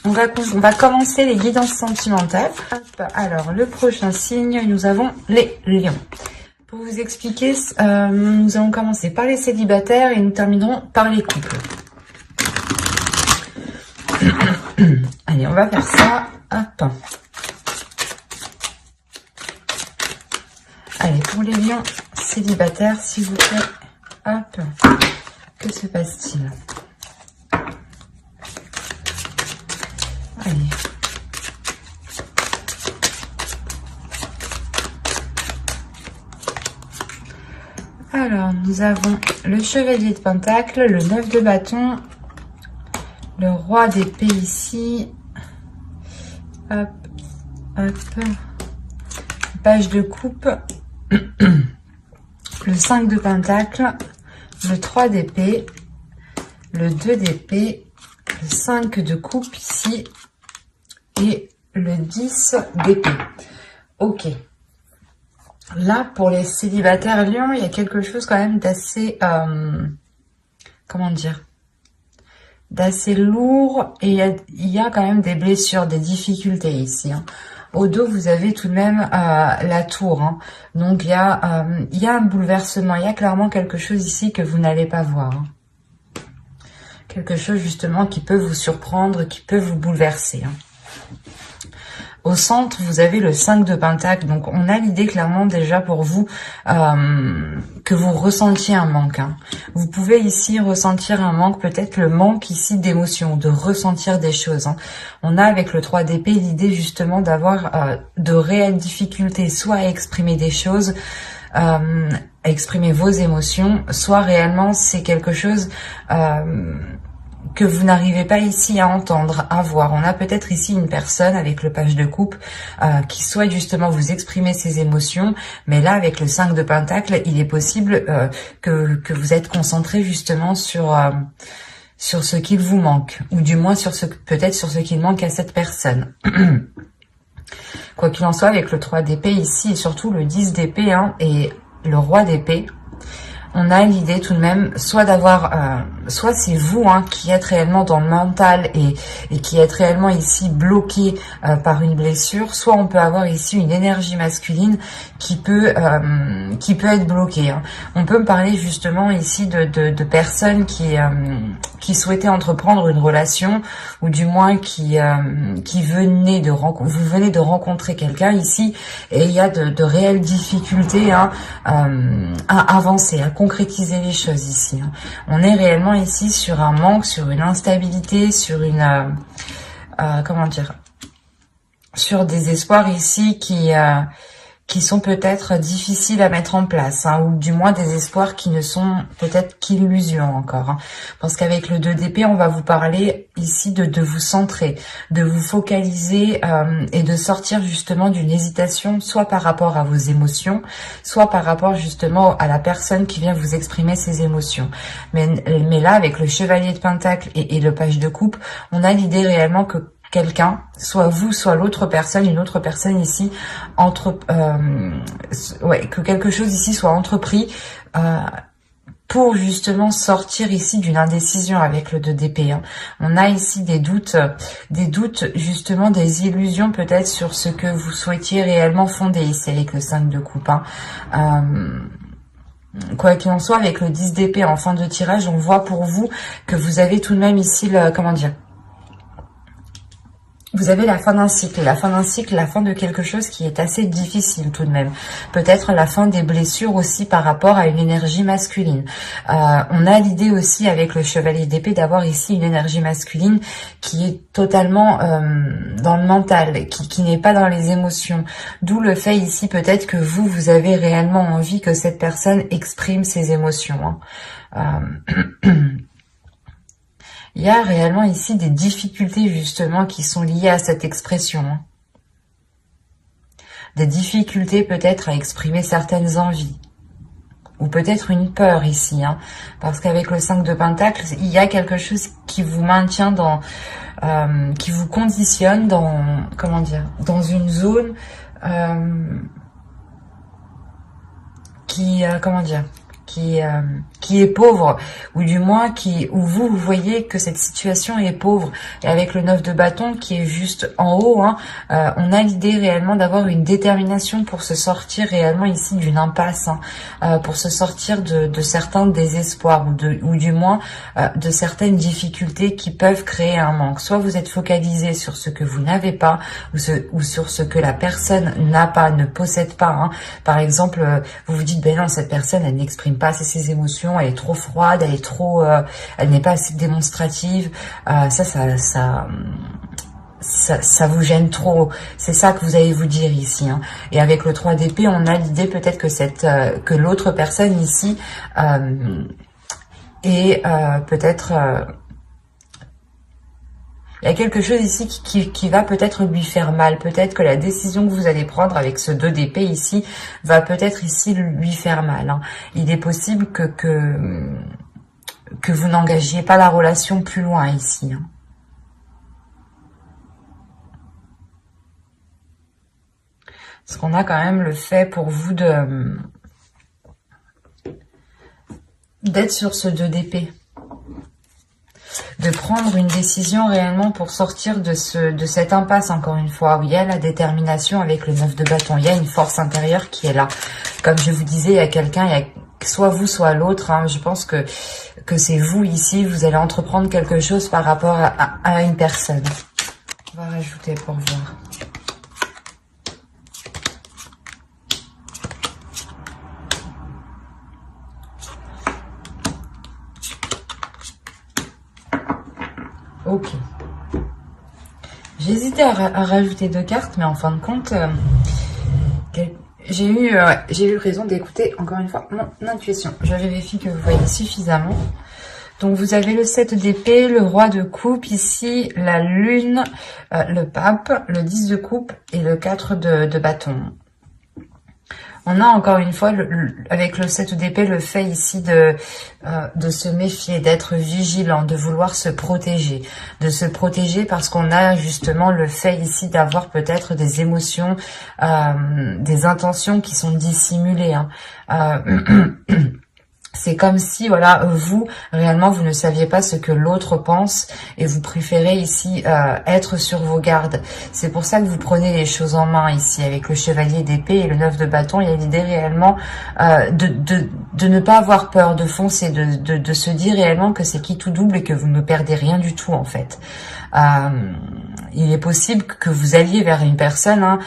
On va commencer les guidances sentimentales. Hop, alors, le prochain signe, nous avons les lions. Pour vous expliquer, nous allons commencer par les célibataires et nous terminerons par les couples. Allez, on va faire ça. Hop. Allez, pour les lions célibataires, s'il vous plaît. Hop. Que se passe-t-il? Allez. Alors, nous avons le chevalier de pentacle, le 9 de bâton, le roi d'épée ici. Hop, hop. Page de coupe. Le 5 de pentacle, le 3 d'épée, le 2 d'épée, le 5 de coupe ici et le 10 d'épée. Ok. Là, pour les célibataires lions, il y a quelque chose quand même d'assez, comment dire, d'assez lourd, et il y a quand même des blessures, des difficultés ici. Hein. Au dos, vous avez tout de même la tour. Hein. Donc, il y a un bouleversement. Il y a clairement quelque chose ici que vous n'allez pas voir. Hein. Quelque chose justement qui peut vous surprendre, qui peut vous bouleverser. Hein. Au centre, vous avez le 5 de pentacle. Donc, on a l'idée clairement déjà pour vous que vous ressentiez un manque. Hein. Vous pouvez ici ressentir un manque, peut-être le manque ici d'émotion, de ressentir des choses. Hein. On a avec le 3 d'épée l'idée justement d'avoir de réelles difficultés, soit à exprimer des choses, à exprimer vos émotions, soit réellement c'est quelque chose que vous n'arrivez pas ici à entendre, à voir. On a peut-être ici une personne avec le page de coupe qui souhaite justement vous exprimer ses émotions, mais là avec le 5 de pentacle, il est possible que vous êtes concentré justement sur ce qu'il vous manque, ou du moins sur peut-être sur ce qu'il manque à cette personne. Quoi qu'il en soit, avec le 3 d'épée ici et surtout le 10 d'épée hein, et le roi d'épée, on a l'idée tout de même, soit d'avoir, soit c'est vous hein, qui êtes réellement dans le mental et qui êtes réellement ici bloqué par une blessure, soit on peut avoir ici une énergie masculine qui peut être bloquée. Hein. On peut me parler justement ici de personnes qui souhaitaient entreprendre une relation, ou du moins qui venaient vous venez de rencontrer quelqu'un ici, et il y a de réelles difficultés hein, à avancer, à concrétiser les choses ici. Hein. On est réellement ici sur un manque, sur une instabilité, sur une comment dire, sur des espoirs ici qui sont peut-être difficiles à mettre en place, hein, ou du moins des espoirs qui ne sont peut-être qu'illusions encore. Hein, parce qu'avec le 2 d'épée, on va vous parler ici de vous centrer, de vous focaliser et de sortir justement d'une hésitation, soit par rapport à vos émotions, soit par rapport justement à la personne qui vient vous exprimer ses émotions. Mais là, avec le chevalier de pentacle et le page de coupe, on a l'idée réellement que quelqu'un, soit vous, soit l'autre personne, une autre personne ici, que quelque chose ici soit entrepris pour justement sortir ici d'une indécision avec le 2 d'épée. Hein. On a ici des doutes justement, des illusions peut-être sur ce que vous souhaitiez réellement fonder ici avec le 5 de coupe. Hein. Quoi qu'il en soit, avec le 10 d'épée en fin de tirage, on voit pour vous que vous avez tout de même ici comment dire, vous avez la fin d'un cycle, la fin de quelque chose qui est assez difficile tout de même. Peut-être la fin des blessures aussi par rapport à une énergie masculine. On a l'idée aussi avec le chevalier d'épée d'avoir ici une énergie masculine qui est totalement dans le mental, qui n'est pas dans les émotions. D'où le fait ici peut-être que vous avez réellement envie que cette personne exprime ses émotions. Hein. Il y a réellement ici des difficultés justement qui sont liées à cette expression. Hein. Des difficultés peut-être à exprimer certaines envies. Ou peut-être une peur ici. Hein. Parce qu'avec le 5 de pentacle, il y a quelque chose qui vous maintient dans... qui vous conditionne dans... Comment dire, dans une zone qui est pauvre, ou du moins où vous voyez que cette situation est pauvre. Et avec le 9 de bâton qui est juste en haut, hein, on a l'idée réellement d'avoir une détermination pour se sortir réellement ici d'une impasse, hein, pour se sortir de certains désespoirs, ou du moins de certaines difficultés qui peuvent créer un manque. Soit vous êtes focalisé sur ce que vous n'avez pas, ou sur ce que la personne n'a pas, ne possède pas, hein. Par exemple, vous vous dites, ben non, cette personne, elle n'exprime pas assez ses émotions, elle est trop froide, elle est trop, elle n'est pas assez démonstrative. Ça vous gêne trop. C'est ça que vous allez vous dire ici, hein. Et avec le 3 d'épée, on a l'idée peut-être que que l'autre personne ici est peut-être il y a quelque chose ici qui va peut-être lui faire mal. Peut-être que la décision que vous allez prendre avec ce 2 d'épée ici va peut-être ici lui faire mal, hein. Il est possible que vous n'engagiez pas la relation plus loin ici, hein. Parce qu'on a quand même le fait pour vous d'être sur ce 2 d'épée. De prendre une décision réellement pour sortir de cette impasse, encore une fois, où il y a la détermination avec le 9 de bâton. Il y a une force intérieure qui est là. Comme je vous disais, il y a quelqu'un, il y a soit vous, soit l'autre, hein. Je pense que c'est vous ici, vous allez entreprendre quelque chose par rapport à une personne. On va rajouter pour voir. Ok. J'ai hésité à rajouter 2 cartes, mais en fin de compte, j'ai eu raison d'écouter encore une fois mon intuition. Je vérifie que vous voyez suffisamment. Donc vous avez le 7 d'épée, le roi de coupe ici, la lune, le pape, le 10 de coupe et le 4 de bâton. On a encore une fois, avec le 7 d'épée, le fait ici de se méfier, d'être vigilant, de vouloir se protéger. De se protéger parce qu'on a justement le fait ici d'avoir peut-être des émotions, des intentions qui sont dissimulées, hein. C'est comme si, voilà, vous, réellement, vous ne saviez pas ce que l'autre pense et vous préférez ici être sur vos gardes. C'est pour ça que vous prenez les choses en main ici avec le chevalier d'épée et le 9 de bâton. Il y a l'idée réellement de ne pas avoir peur, de foncer, de se dire réellement que c'est qui tout double et que vous ne perdez rien du tout en fait. Il est possible que vous alliez vers une personne, hein,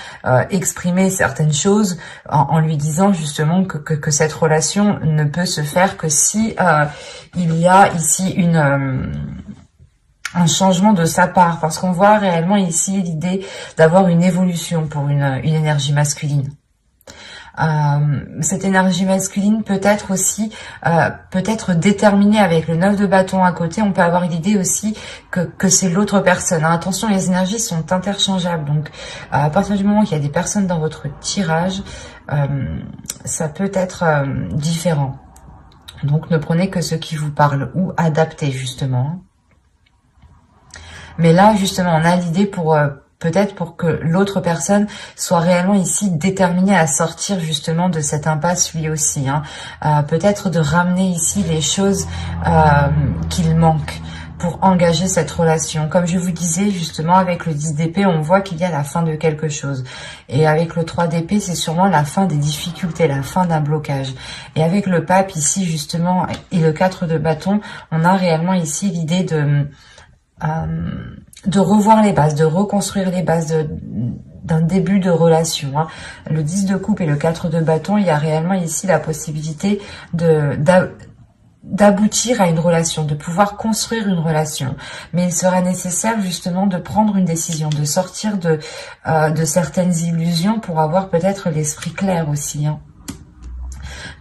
exprimer certaines choses en lui disant justement que cette relation ne peut se faire que si il y a ici un changement de sa part, parce qu'on voit réellement ici l'idée d'avoir une évolution pour une énergie masculine. Cette énergie masculine peut être aussi peut-être déterminée avec le 9 de bâton à côté. On peut avoir l'idée aussi que c'est l'autre personne, hein. Attention, les énergies sont interchangeables, donc à partir du moment qu'il y a des personnes dans votre tirage, ça peut être différent. Donc ne prenez que ce qui vous parle ou adaptez justement. Mais là justement on a l'idée pour peut-être pour que l'autre personne soit réellement ici déterminée à sortir justement de cette impasse lui aussi, hein. Peut-être de ramener ici les choses qu'il manque pour engager cette relation. Comme je vous disais justement avec le 10 d'épée, on voit qu'il y a la fin de quelque chose. Et avec le 3 d'épée, c'est sûrement la fin des difficultés, la fin d'un blocage. Et avec le pape ici justement et le 4 de bâton, on a réellement ici l'idée de revoir les bases, de reconstruire les bases d'un début de relation, hein. Le 10 de coupe et le 4 de bâton, il y a réellement ici la possibilité d'aboutir à une relation, de pouvoir construire une relation. Mais il sera nécessaire justement de prendre une décision, de sortir de certaines illusions pour avoir peut-être l'esprit clair aussi, hein.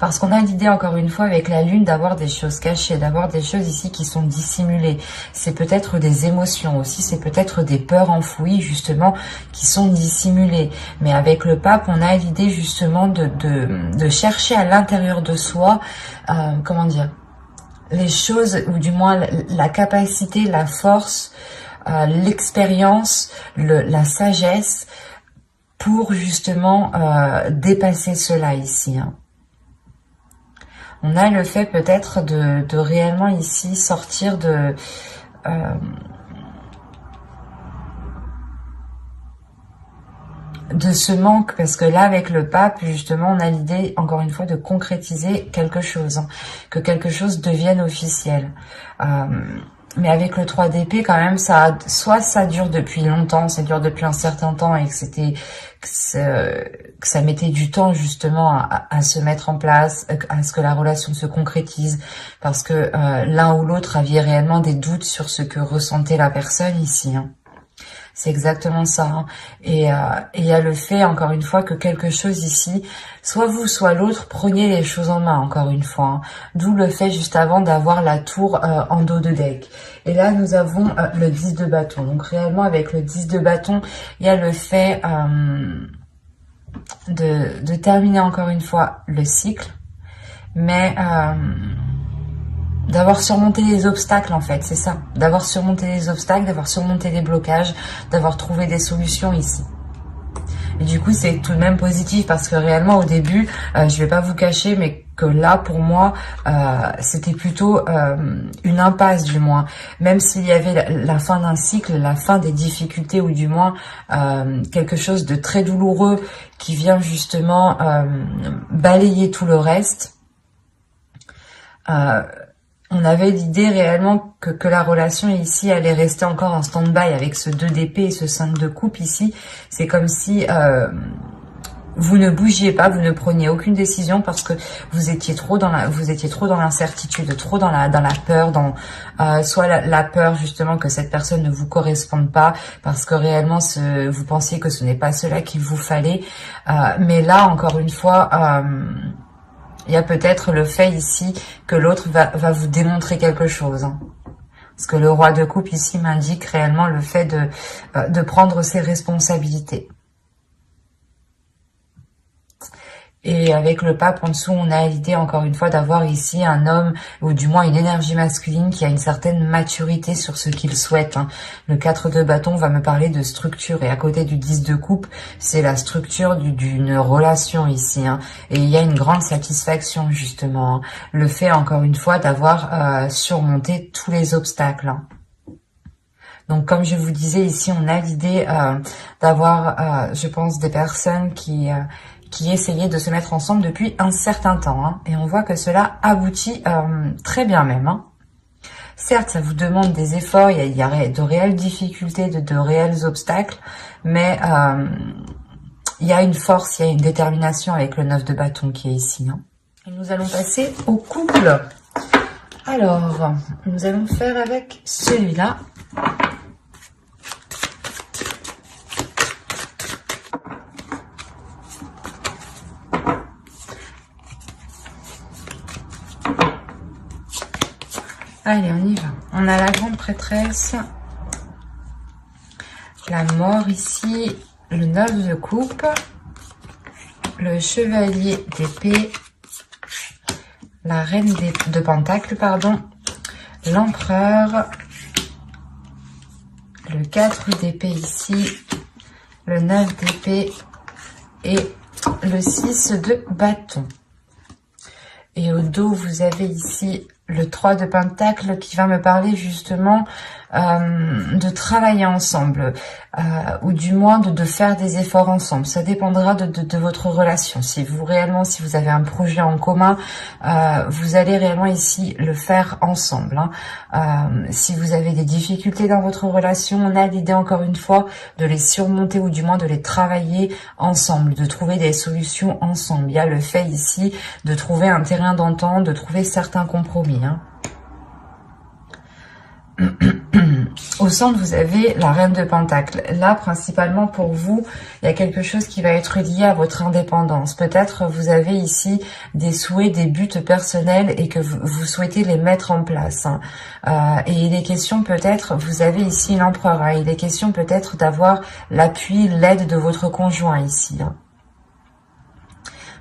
Parce qu'on a l'idée, encore une fois, avec la lune, d'avoir des choses cachées, d'avoir des choses ici qui sont dissimulées. C'est peut-être des émotions aussi, c'est peut-être des peurs enfouies, justement, qui sont dissimulées. Mais avec le pape, on a l'idée, justement, de chercher à l'intérieur de soi, comment dire, les choses, ou du moins la capacité, la force, l'expérience, la sagesse, pour, justement, dépasser cela ici, hein. On a le fait peut-être de réellement ici sortir de ce manque, parce que là avec le pape justement on a l'idée encore une fois de concrétiser quelque chose, hein, que quelque chose devienne officiel. Mais avec le 3 d'épée quand même, soit ça dure depuis longtemps, ça dure depuis un certain temps et que ça mettait du temps justement à se mettre en place, à ce que la relation se concrétise, parce que l'un ou l'autre aviez réellement des doutes sur ce que ressentait la personne ici, hein. C'est exactement ça, hein. Et il y a le fait, encore une fois, que quelque chose ici, soit vous, soit l'autre, preniez les choses en main, encore une fois, hein. D'où le fait, juste avant, d'avoir la tour en dos de deck. Et là, nous avons le 10 de bâton. Donc, réellement, avec le 10 de bâton, il y a le fait de terminer, encore une fois, le cycle. Mais d'avoir surmonté les obstacles, en fait, c'est ça. D'avoir surmonté les obstacles, d'avoir surmonté les blocages, d'avoir trouvé des solutions ici. Et du coup, c'est tout de même positif parce que réellement, au début, je vais pas vous cacher, mais que là, pour moi, c'était plutôt une impasse, du moins. Même s'il y avait la fin d'un cycle, la fin des difficultés, ou du moins quelque chose de très douloureux qui vient justement balayer tout le reste. On avait l'idée réellement que la relation ici allait rester encore en stand-by avec ce 2 d'épée et ce 5 de coupe ici. C'est comme si vous ne bougiez pas, vous ne preniez aucune décision parce que vous étiez trop dans l'incertitude, trop dans la peur, soit la peur justement que cette personne ne vous corresponde pas parce que réellement vous pensiez que ce n'est pas cela qu'il vous fallait. Mais là, encore une fois, il y a peut-être le fait ici que l'autre va vous démontrer quelque chose, hein. Parce que le roi de coupe ici m'indique réellement le fait de prendre ses responsabilités. Et avec le pape en dessous, on a l'idée encore une fois d'avoir ici un homme, ou du moins une énergie masculine qui a une certaine maturité sur ce qu'il souhaite, hein. Le 4 de bâton va me parler de structure, et à côté du 10 de coupe, c'est la structure d'une relation ici, hein. Et il y a une grande satisfaction justement, hein. Le fait encore une fois d'avoir surmonté tous les obstacles, hein. Donc, comme je vous disais, ici, on a l'idée d'avoir, je pense, des personnes qui essayaient de se mettre ensemble depuis un certain temps, hein. Et on voit que cela aboutit très bien même, hein. Certes, ça vous demande des efforts, il y a de réelles difficultés, de réels obstacles, mais il y a une force, il y a une détermination avec le 9 de bâton qui est ici, hein. Et nous allons passer au couple. Alors, nous allons faire avec celui-là. Allez, on y va. On a la grande prêtresse, la mort ici, le 9 de coupe, le chevalier d'épée, la reine de pentacle, pardon, l'empereur, le 4 d'épée ici, le 9 d'épée et le 6 de bâton. Et au dos, vous avez ici le 3 de pentacle qui va me parler justement de travailler ensemble, ou du moins de faire des efforts ensemble. Ça dépendra de votre relation. Si vous avez un projet en commun, vous allez réellement ici le faire ensemble, hein. Si vous avez des difficultés dans votre relation, on a l'idée encore une fois de les surmonter, ou du moins de les travailler ensemble, de trouver des solutions ensemble. Il y a le fait ici de trouver un terrain d'entente, de trouver certains compromis, hein. Au centre, vous avez la reine de pentacle. Là, principalement pour vous, il y a quelque chose qui va être lié à votre indépendance. Peut-être vous avez ici des souhaits, des buts personnels et que vous souhaitez les mettre en place, hein. Et il est question peut-être, vous avez ici l'empereur, hein. Il est question peut-être d'avoir l'appui, l'aide de votre conjoint ici, hein.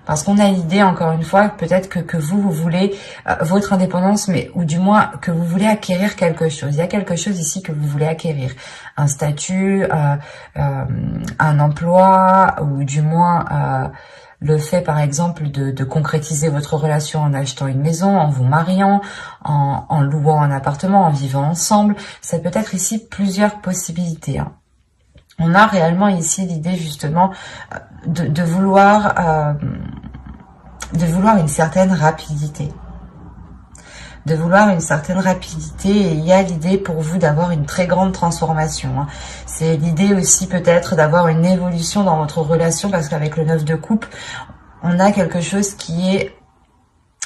Parce qu'on a l'idée, encore une fois, peut-être que vous voulez votre indépendance, mais ou du moins que vous voulez acquérir quelque chose. Il y a quelque chose ici que vous voulez acquérir. Un statut, un emploi, ou du moins le fait par exemple de concrétiser votre relation en achetant une maison, en vous mariant, en louant un appartement, en vivant ensemble. Ça peut être ici plusieurs possibilités, hein. On a réellement ici l'idée justement de vouloir une certaine rapidité. De vouloir une certaine rapidité, et il y a l'idée pour vous d'avoir une très grande transformation, hein. C'est l'idée aussi peut-être d'avoir une évolution dans votre relation, parce qu'avec le 9 de coupe, on a quelque chose qui est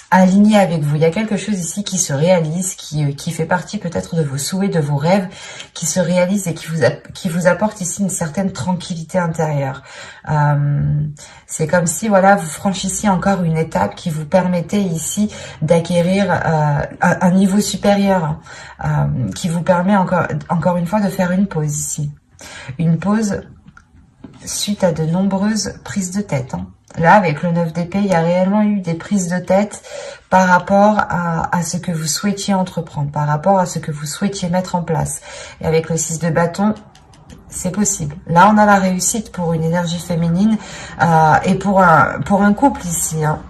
aligné avec vous. Il y a quelque chose ici qui se réalise, qui fait partie peut-être de vos souhaits, de vos rêves, qui se réalise et qui vous apporte ici une certaine tranquillité intérieure. C'est comme si, voilà, vous franchissiez encore une étape qui vous permettait ici d'acquérir un niveau supérieur, qui vous permet encore une fois de faire une pause ici. Une pause suite à de nombreuses prises de tête, hein. Là, avec le 9 d'épée, il y a réellement eu des prises de tête par rapport à ce que vous souhaitiez entreprendre, par rapport à ce que vous souhaitiez mettre en place. Et avec le 6 de bâton, c'est possible. Là, on a la réussite pour une énergie féminine et pour un couple ici, hein,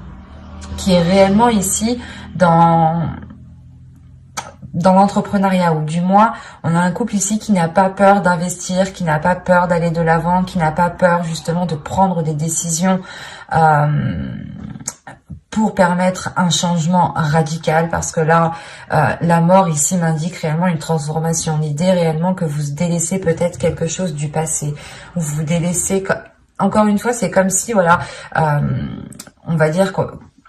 qui est réellement ici dans l'entrepreneuriat, ou du moins, on a un couple ici qui n'a pas peur d'investir, qui n'a pas peur d'aller de l'avant, qui n'a pas peur justement de prendre des décisions pour permettre un changement radical, parce que là, la mort ici m'indique réellement une transformation. L'idée réellement que vous délaissez peut-être quelque chose du passé, ou vous délaissez, encore une fois, c'est comme si, voilà, on va dire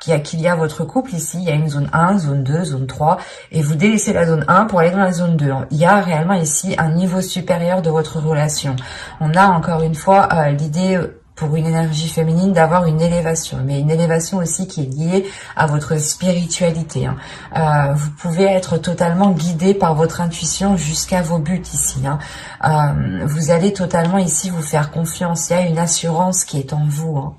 qu'il y a votre couple ici, il y a une zone 1, zone 2, zone 3, et vous délaissez la zone 1 pour aller dans la zone 2. Il y a réellement ici un niveau supérieur de votre relation. On a encore une fois l'idée pour une énergie féminine d'avoir une élévation, mais une élévation aussi qui est liée à votre spiritualité, hein. Vous pouvez être totalement guidé par votre intuition jusqu'à vos buts ici, hein. Vous allez totalement ici vous faire confiance. Il y a une assurance qui est en vous, hein,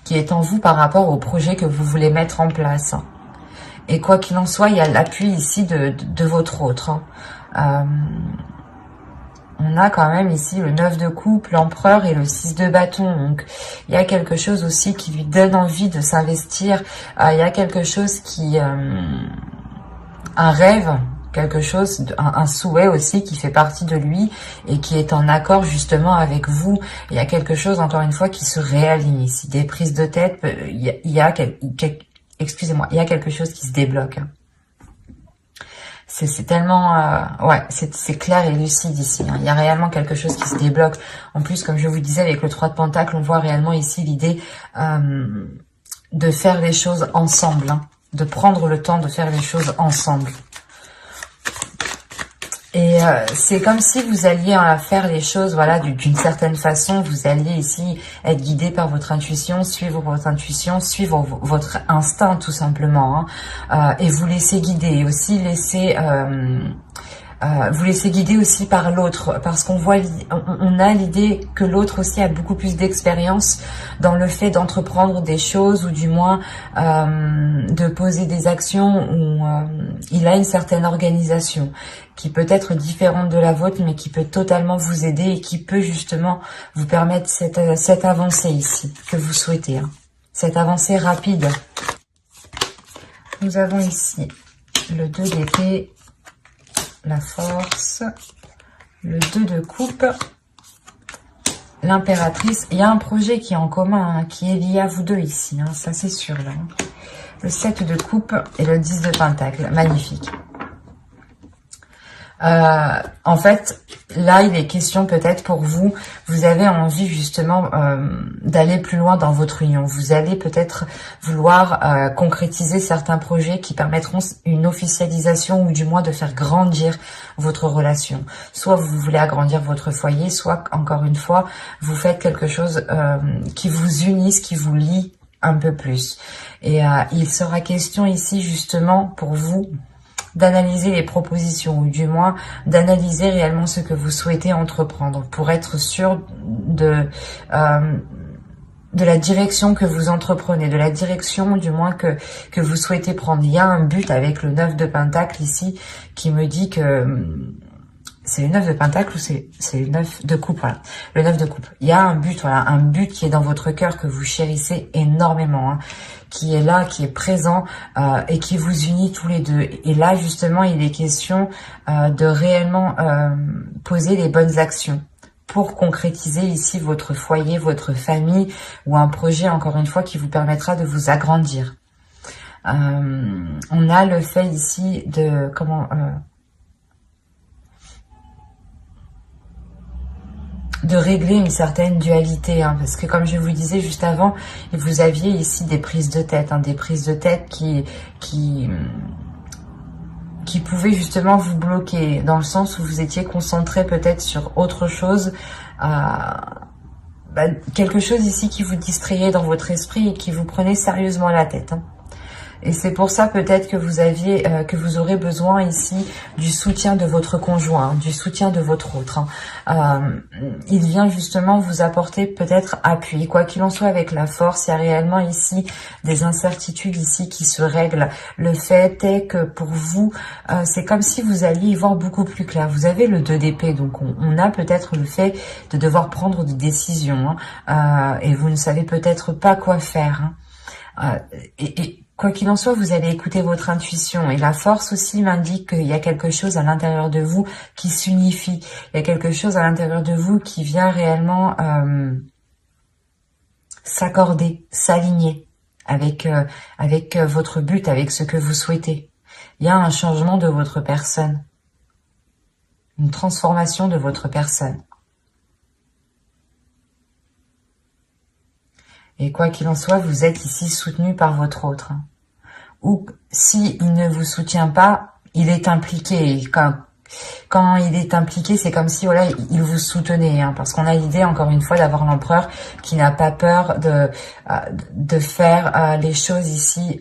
qui est en vous par rapport au projet que vous voulez mettre en place. Et quoi qu'il en soit, il y a l'appui ici de votre autre, hein. On a quand même ici le 9 de coupe, l'empereur et le 6 de bâton. Donc, il y a quelque chose aussi qui lui donne envie de s'investir. Il y a quelque chose qui... un rêve, quelque chose, un souhait aussi qui fait partie de lui et qui est en accord justement avec vous. Il y a quelque chose, encore une fois, qui se réaligne ici. Des prises de tête, excusez-moi, il y a quelque chose qui se débloque, hein. C'est tellement... ouais, c'est clair et lucide ici, hein. Il y a réellement quelque chose qui se débloque. En plus, comme je vous disais, avec le 3 de Pentacle, on voit réellement ici l'idée de faire les choses ensemble, hein, de prendre le temps de faire les choses ensemble. Et c'est comme si vous alliez faire les choses, voilà, d'une certaine façon. Vous alliez ici être guidé par votre intuition, suivre votre instinct tout simplement, hein, et vous laisser guider, et aussi vous laissez guider aussi par l'autre, parce qu'on voit, on a l'idée que l'autre aussi a beaucoup plus d'expérience dans le fait d'entreprendre des choses, ou du moins de poser des actions, où il a une certaine organisation qui peut être différente de la vôtre, mais qui peut totalement vous aider et qui peut justement vous permettre cette avancée ici que vous souhaitez, hein, cette avancée rapide. Nous avons ici le 2 d'épée, la force, le 2 de coupe, l'impératrice. Il y a un projet qui est en commun, hein, qui est lié à vous deux ici, hein, ça c'est sûr là. Le 7 de coupe et le 10 de pentacle, magnifique. En fait, là, il est question peut-être pour vous, vous avez envie justement d'aller plus loin dans votre union. Vous allez peut-être vouloir concrétiser certains projets qui permettront une officialisation, ou du moins de faire grandir votre relation. Soit vous voulez agrandir votre foyer, soit, encore une fois, vous faites quelque chose qui vous unisse, qui vous lie un peu plus. Et il sera question ici justement pour vous d'analyser les propositions, ou du moins d'analyser réellement ce que vous souhaitez entreprendre, pour être sûr de la direction que vous entreprenez, de la direction du moins que vous souhaitez prendre. Il y a un but avec le 9 de pentacle ici qui me dit que c'est le 9 de pentacle ou c'est le 9 de coupe, voilà. Le 9 de coupe. Il y a un but, voilà, un but qui est dans votre cœur, que vous chérissez énormément, hein, qui est là, qui est présent et qui vous unit tous les deux. Et là, justement, il est question de réellement poser les bonnes actions pour concrétiser ici votre foyer, votre famille ou un projet, encore une fois, qui vous permettra de vous agrandir. On a le fait ici de... de régler une certaine dualité, hein, parce que comme je vous disais juste avant, vous aviez ici des prises de tête, hein, des prises de tête qui pouvaient justement vous bloquer, dans le sens où vous étiez concentré peut-être sur autre chose, quelque chose ici qui vous distrayait dans votre esprit et qui vous prenait sérieusement la tête, hein. Et c'est pour ça peut-être que vous aurez besoin ici du soutien de votre conjoint, du soutien de votre autre, hein. Il vient justement vous apporter peut-être appui. Quoi qu'il en soit, avec la force, il y a réellement ici des incertitudes ici qui se règlent. Le fait est que pour vous, c'est comme si vous alliez y voir beaucoup plus clair. Vous avez le 2 d'épée, donc on a peut-être le fait de devoir prendre des décisions, hein, et vous ne savez peut-être pas quoi faire, hein. Quoi qu'il en soit, vous allez écouter votre intuition. Et la force aussi m'indique qu'il y a quelque chose à l'intérieur de vous qui s'unifie. Il y a quelque chose à l'intérieur de vous qui vient réellement s'accorder, s'aligner avec votre but, avec ce que vous souhaitez. Il y a un changement de votre personne. Une transformation de votre personne. Et quoi qu'il en soit, vous êtes ici soutenu par votre autre. Ou si il ne vous soutient pas, il est impliqué. Et quand il est impliqué, c'est comme si voilà, il vous soutenait, hein, parce qu'on a l'idée, encore une fois, d'avoir l'empereur qui n'a pas peur de faire les choses ici,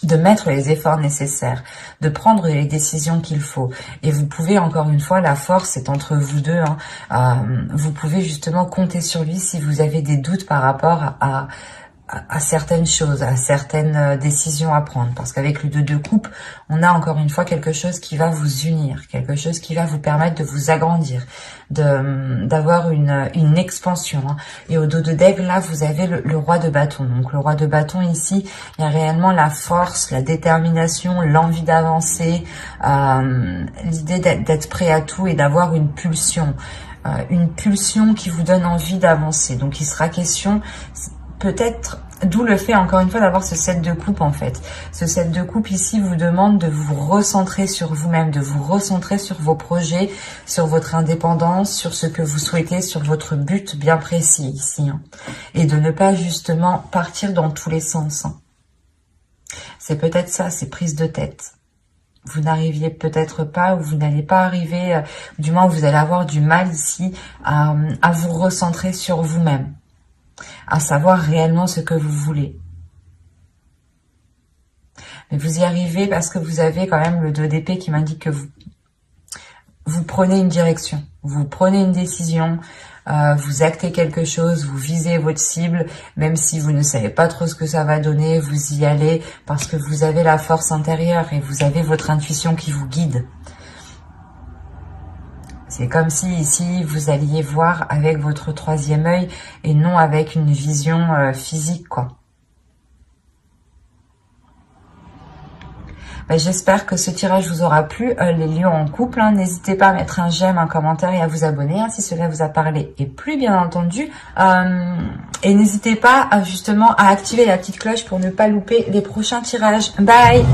de mettre les efforts nécessaires, de prendre les décisions qu'il faut. Et vous pouvez, encore une fois, la force est entre vous deux, hein, vous pouvez justement compter sur lui si vous avez des doutes par rapport à certaines choses, à certaines décisions à prendre. Parce qu'avec le 2 de coupe, on a encore une fois quelque chose qui va vous unir, quelque chose qui va vous permettre de vous agrandir, d'avoir une expansion, hein. Et au dos de d'aigle, là, vous avez le roi de bâton. Donc le roi de bâton ici, il y a réellement la force, la détermination, l'envie d'avancer, l'idée d'être prêt à tout et d'avoir une pulsion qui vous donne envie d'avancer. Donc il sera question... peut-être, d'où le fait encore une fois d'avoir ce 7 de coupe en fait. Ce 7 de coupe ici vous demande de vous recentrer sur vous-même, de vous recentrer sur vos projets, sur votre indépendance, sur ce que vous souhaitez, sur votre but bien précis ici, hein. Et de ne pas justement partir dans tous les sens, hein. C'est peut-être ça, ces prises de tête. Vous n'arriviez peut-être pas, ou vous n'allez pas arriver, du moins vous allez avoir du mal ici à vous recentrer sur vous-même, à savoir réellement ce que vous voulez. Mais vous y arrivez parce que vous avez quand même le 2 d'épée qui m'indique que vous prenez une direction, vous prenez une décision, vous actez quelque chose, vous visez votre cible, même si vous ne savez pas trop ce que ça va donner, vous y allez parce que vous avez la force intérieure et vous avez votre intuition qui vous guide. C'est comme si ici vous alliez voir avec votre 3e œil et non avec une vision physique, quoi. J'espère que ce tirage vous aura plu, les lions en couple, hein. N'hésitez pas à mettre un j'aime, un commentaire et à vous abonner, hein, si cela vous a parlé et plu, bien entendu. Et n'hésitez pas justement à activer la petite cloche pour ne pas louper les prochains tirages. Bye!